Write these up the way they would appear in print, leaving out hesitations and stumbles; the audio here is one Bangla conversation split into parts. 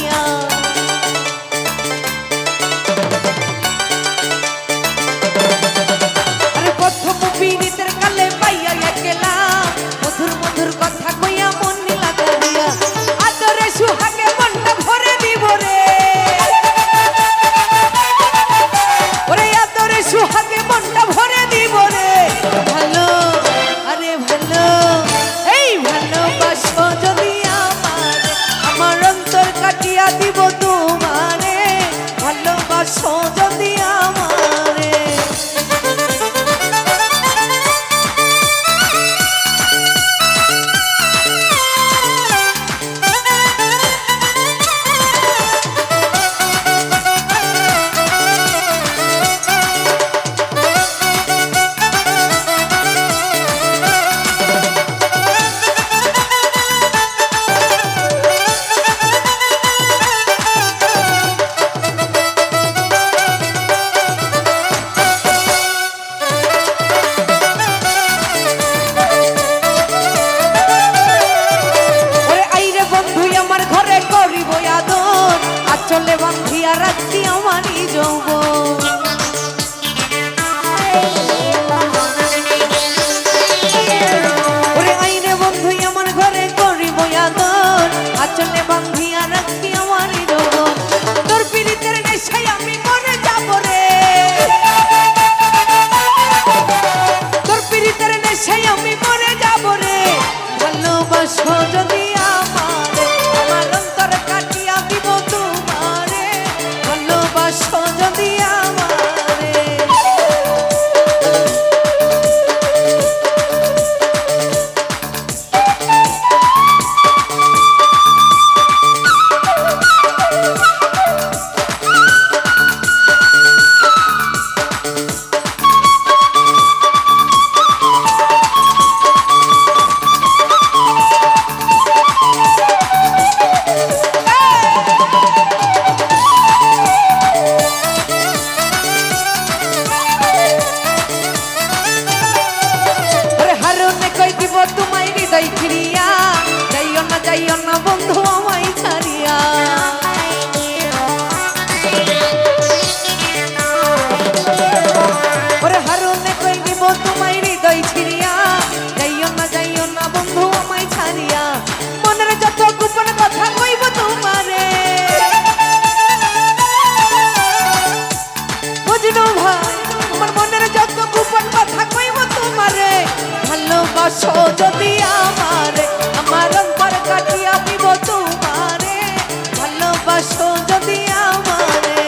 ছাড়িয়া। আরে প্রথম পীড়িতের কালে পাইয়া একলা মধুর মধুর কথা কইয়া মন লাগাইয়া আদরে সুহাগে মনটা ভরে দিব রে। ওরে আদরে সুহাগে মনটা ভরে দিব রে। ভালো আরে ভালো এই ভালোবাসো যদি আমারে আমার অন্তর কাটিয়া দিব তোমারে। ভালোবাসো যদি আমারে চলে বান্ধিয়া রাখছি আমারই যৌবন। ওরে আইরে বন্ধু আমার ঘরে করিব আদর আচলে বান্ধিয়া রাখছি আমারই যৌবন। তোর পীড়িতের নেশায় আমি মরে যাব রে। তোর পীড়িতের নেশায় আমি মরে যাব রে। ভালোবাসো যদি আমারে আমার অন্তর কাটিয়া দিব তোমারে। ভালোবাসো যদি আমারে তোমায় হৃদয় ফিরিয়া। যাইও না বন্ধু আমায় ছাড়িয়া। ওরে হারুনে কই দিব তোমায় হৃদয় ফিরিয়া। যাইও না বন্ধু আমায় ছাড়িয়া। মনের যত গোপন কথা কইব তোমারে। বুঝলো ভাই আমার মনের যত গোপন কথা কইব তোমারে। ভালোবাসো যদি আমারে আমার অন্তর কাটিয়া দিব তোমারে। ভালোবাসো যদি আমারে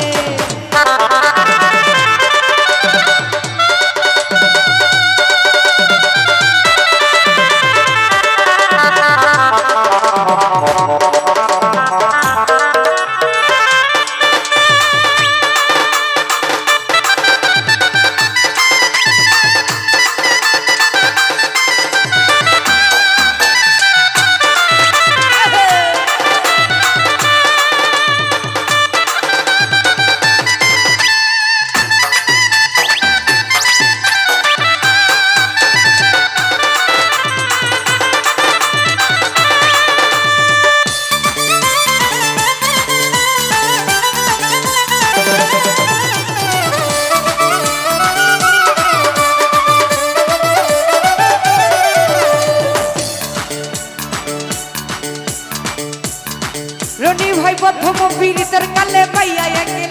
রনি ভাই প্রথম পীড়িতের কালে পাইয়া একলা